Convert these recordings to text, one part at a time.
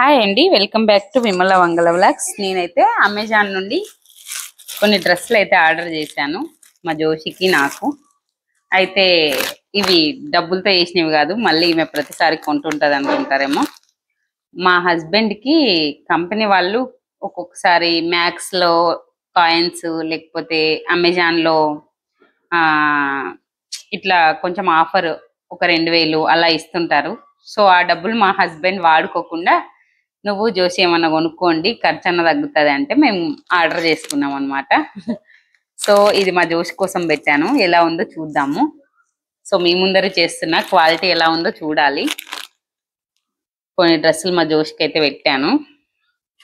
Hi అండి, welcome back to Vimala Vangala vlogs. నేనైతే Amazon నుండి కొన్ని డ్రెస్సులు అయితే ఆర్డర్ చేశాను మా జోషికి నాకు. అయితే ఇవి డబ్బులతో చేసినవి కాదు, మళ్ళీ ఈమె ప్రతిసారి కొంటుంటుంది అనుకుంటారేమో. మా హస్బెండ్కి కంపెనీ వాళ్ళు ఒక్కొక్కసారి మ్యాక్స్లో కాయిన్స్ లేకపోతే అమెజాన్లో ఇట్లా కొంచెం ఆఫర్ ఒక 2000 అలా ఇస్తుంటారు. సో ఆ డబ్బులు మా హస్బెండ్ వాడుకోకుండా నువ్వు జోసి ఏమన్నా కొనుక్కోండి ఖర్చు అన్న తగ్గుతుంది అంటే మేము ఆర్డర్ చేసుకున్నాం అనమాట. సో ఇది మా జోషి కోసం పెట్టాను, ఎలా ఉందో చూద్దాము. సో మీ ముందర చేస్తున్నా, క్వాలిటీ ఎలా ఉందో చూడాలి. కొన్ని డ్రెస్సులు మా జోషికి అయితే పెట్టాను,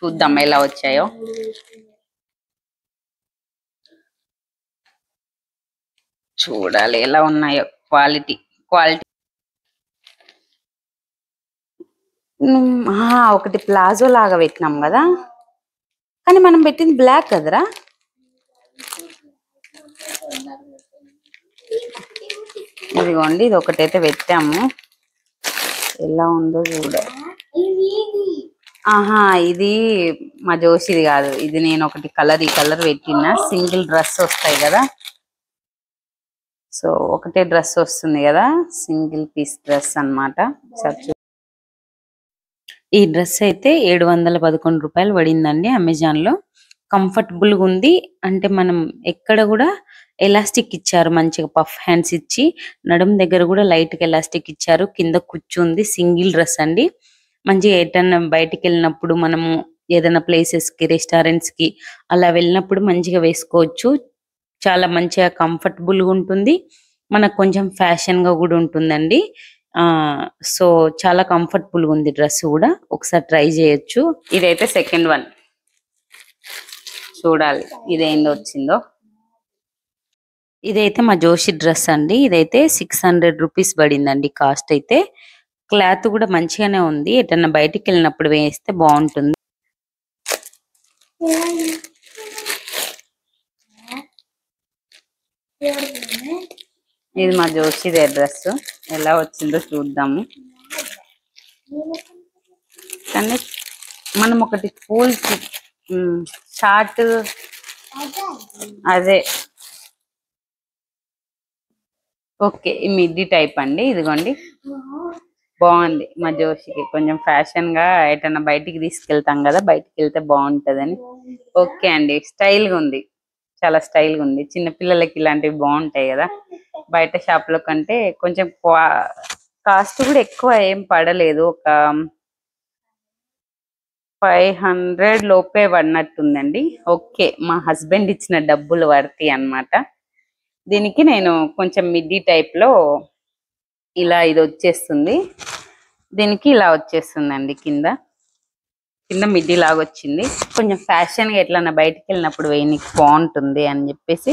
చూద్దాం ఎలా వచ్చాయో. చూడాలి ఎలా ఉన్నాయో క్వాలిటీ. ఒకటి ప్లాజో లాగా పెట్టినాం కదా, కానీ మనం పెట్టింది బ్లాక్ కదరా. ఇదిగోండి, ఇది ఒకటైతే పెట్టాము, ఎలా ఉందో చూడాలి. ఇది మా జోషిది కాదు, ఇది నేను ఒకటి కలర్ ఈ కలర్ పెట్టినా. సింగిల్ డ్రెస్ వస్తాయి కదా, సో ఒకటే డ్రెస్ వస్తుంది కదా, సింగిల్ పీస్ డ్రెస్ అన్నమాట. ఈ డ్రెస్ అయితే 711 రూపాయలు పడిందండి అమెజాన్ లో. కంఫర్టబుల్ గా ఉంది, అంటే మనం ఎక్కడ కూడా ఎలాస్టిక్ ఇచ్చారు, మంచిగా పఫ్ హ్యాండ్స్ ఇచ్చి నడుం దగ్గర కూడా లైట్ గా ఎలాస్టిక్ ఇచ్చారు. కింద కూర్చుంది, సింగిల్ డ్రెస్ అండి. మంచిగా ఎటన్నా బయటికి వెళ్ళినప్పుడు మనము ఏదైనా ప్లేసెస్ కి రెస్టారెంట్స్ కి అలా వెళ్ళినప్పుడు మంచిగా వేసుకోవచ్చు. చాలా మంచిగా కంఫర్టబుల్ గా ఉంటుంది, మనకు కొంచెం ఫ్యాషన్ గా కూడా ఉంటుందండి. సో చాలా కంఫర్టబుల్ గా ఉంది డ్రెస్ కూడా, ఒకసారి ట్రై చేయొచ్చు. ఇదైతే సెకండ్ వన్, చూడాలి ఇదేందో వచ్చిందో. ఇదైతే మా జోషి డ్రెస్ అండి, ఇదైతే 600 రూపీస్ పడిందండి కాస్ట్ అయితే. క్లాత్ కూడా మంచిగానే ఉంది, ఎటన్నా బయటికి వెళ్ళినప్పుడు వేస్తే బాగుంటుంది. ఇది మా జోషిదే డ్రెస్, ఎలా వచ్చిందో చూద్దాము. కానీ మనం ఒకటి ఫుల్ షార్ట్ అదే ఓకే, ఈ మిడ్డీ టైప్ అండి. ఇదిగోండి, బాగుంది. మా జోషికి కొంచెం ఫ్యాషన్ గా ఎటన్నా బయటికి తీసుకెళ్తాం కదా, బయటికి వెళ్తే బాగుంటదని. ఓకే అండి, స్టైల్ గా ఉంది, చాలా స్టైల్ గా ఉంది. చిన్న పిల్లలకి ఇలాంటివి బాగుంటాయి కదా, బయట షాప్ లో కంటే. కొంచెం కాస్ట్ కూడా ఎక్కువ ఏం పడలేదు, ఒక 500 లోపే పడినట్టుందండి. ఓకే, మా హస్బెండ్ ఇచ్చిన డబ్బులు వర్తి అన్నమాట. దీనికి నేను కొంచెం మిడ్డీ టైప్ లో ఇలా ఇది వచ్చేస్తుంది, దీనికి ఇలా వచ్చేస్తుందండి. కింద మిడ్డీ లాగా వచ్చింది. కొంచెం ఫ్యాషన్ గా ఎట్లన్నా బయటికి వెళ్ళినప్పుడు వేయనికి బాగుంటుంది అని చెప్పేసి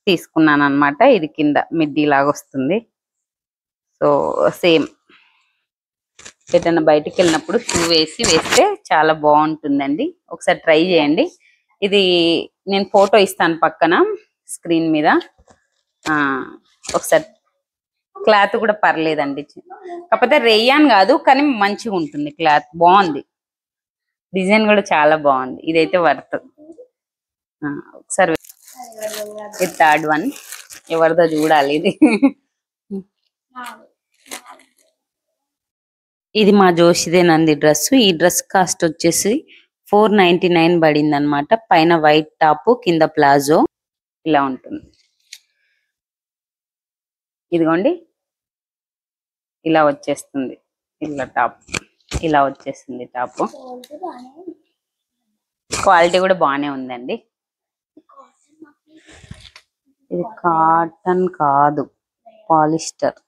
తీసుకున్నాను అనమాట. ఇది కింద మిడ్డీ లాగా వస్తుంది. సో సేమ్ ఎటన్నా బయటికి వెళ్ళినప్పుడు షూ వేస్తే చాలా బాగుంటుందండి. ఒకసారి ట్రై చేయండి. ఇది నేను ఫోటో ఇస్తాను పక్కన స్క్రీన్ మీద. ఒకసారి క్లాత్ కూడా పర్లేదండి, కాకపోతే రేయాన్ కాదు కానీ మంచిగా ఉంటుంది. క్లాత్ బాగుంది, డిజైన్ కూడా చాలా బాగుంది. ఇదైతే వర్త్. ఒకసారి ఇది థర్డ్ వన్, ఎవరిదో చూడాలి. ఇది మా జోషిదేనండి డ్రెస్. ఈ డ్రెస్ కాస్ట్ వచ్చేసి 499 పడింది అనమాట. పైన వైట్ టాప్, కింద ప్లాజో ఇలా ఉంటుంది. ఇదిగోండి, ఇలా వచ్చేస్తుంది. ఇలా టాప్ ఇలా వచ్చేస్తుంది. టాప్ క్వాలిటీ కూడా బాగానే ఉందండి. ఇది కాటన్ కాదు, పాలిస్టర్.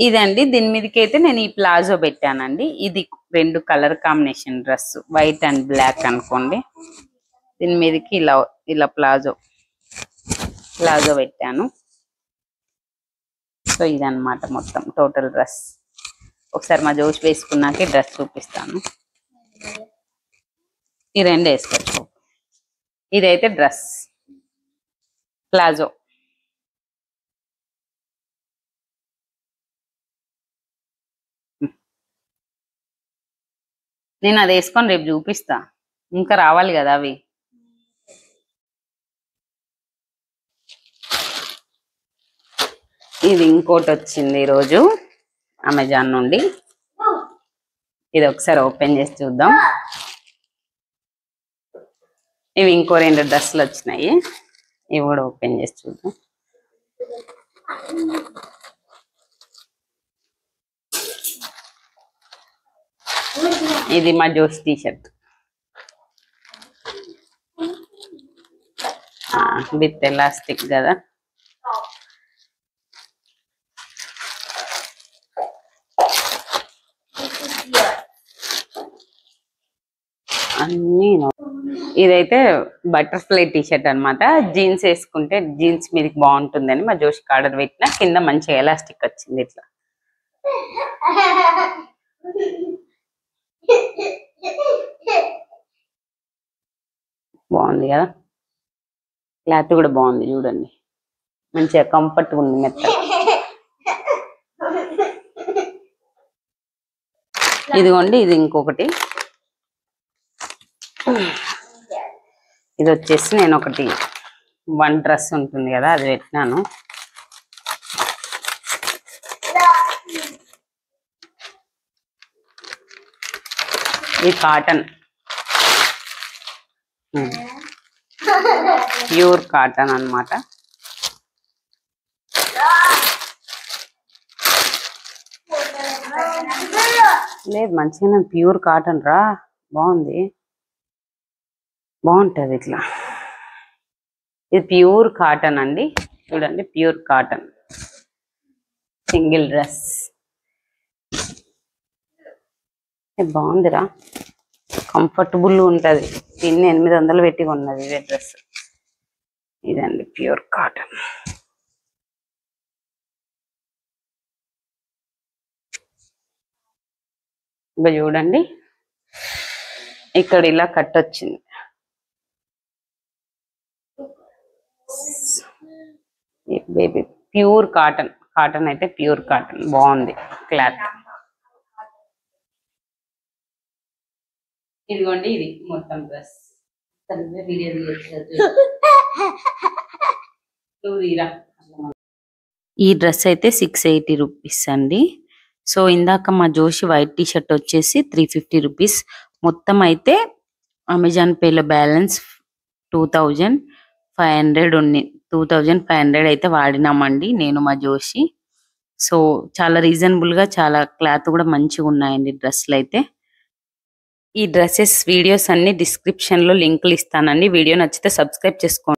ఇదండి, దీని మీదకి అయితే నేను ఈ ప్లాజో పెట్టానండి. ఇది 2 colour combination dress, white and black అనుకోండి. దీని మీదకి ఇలా ప్లాజో పెట్టాను. సో ఇదన్నమాట మొత్తం టోటల్ డ్రెస్. ఒకసారి మా జోష్ వేసుకున్నాకే డ్రెస్ చూపిస్తాను. ఈ 2 వేసుకోవచ్చు. ఇదైతే డ్రెస్ ప్లాజో. నేను అది వేసుకొని రేపు చూపిస్తా, ఇంకా రావాలి కదా అవి. ఇది ఇంకోటి వచ్చింది ఈరోజు అమెజాన్ నుండి. ఇది ఒకసారి ఓపెన్ చేసి చూద్దాం. ఇవి ఇంకో 2 డ్రెస్సులు వచ్చినాయి, ఇవి కూడా ఓపెన్ చేసి చూద్దాం. ఇది మా జోష్ టీషర్ట్ విత్ ఎలాస్టిక్ కదా. అన్నీ ఇదైతే బటర్ఫ్లై టీషర్ట్ అనమాట. జీన్స్ వేసుకుంటే జీన్స్ మీదకి బాగుంటుందని మా జోషికి ఆర్డర్ పెట్టిన. కింద మంచి ఎలాస్టిక్ వచ్చింది ఇట్లా. బాగుంది కదా, క్లాత్ కూడా బాగుంది చూడండి, మంచిగా కంఫర్ట్ ఉంది మెత్త. ఇదిగోండి ఇది ఇంకొకటి. ఇది వచ్చేసి నేను ఒకటి 1 డ్రెస్ ఉంటుంది కదా అది పెట్టినాను. ఇది కాటన్, ప్యూర్ కాటన్ అన్నమాట. లేదు మంచిగా ప్యూర్ కాటన్ రా, బాగుంది, బాగుంటది ఇట్లా. ఇది ప్యూర్ కాటన్ అండి, చూడండి ప్యూర్ కాటన్ సింగిల్ డ్రెస్. బాగుందిరా, కంఫర్టబుల్ ఉంటది. దీన్ని 800 పెట్టి కొన్నది ఇదే డ్రెస్. ఇదండి ప్యూర్ కాటన్. ఇంకా చూడండి ఇక్కడ ఇలా కట్ వచ్చింది. బేబీ ప్యూర్ కాటన్, కాటన్ అయితే ప్యూర్ కాటన్ బాగుంది క్లాత్. ఇదిగోండి ఇది మొత్తం డ్రెస్. ఈ డ్రెస్ అయితే 680 రూపీస్ అండి. సో ఇందాక మా జోషి వైట్ టీషర్ట్ వచ్చేసి 350 రూపీస్. మొత్తం అయితే అమెజాన్ పేలో బ్యాలెన్స్ 2500 ఉంది. 2500 అయితే వాడినామండి నేను మా జోషి. సో చాలా రీజనబుల్ గా, చాలా క్లాత్ కూడా మంచిగా ఉన్నాయండి డ్రెస్సులు అయితే. ఈ డ్రెస్సెస్ వీడియోస్ అన్ని డిస్క్రిప్షన్ లో లింకులు ఇస్తానండి. వీడియో నచ్చితే సబ్స్క్రైబ్ చేసుకోండి.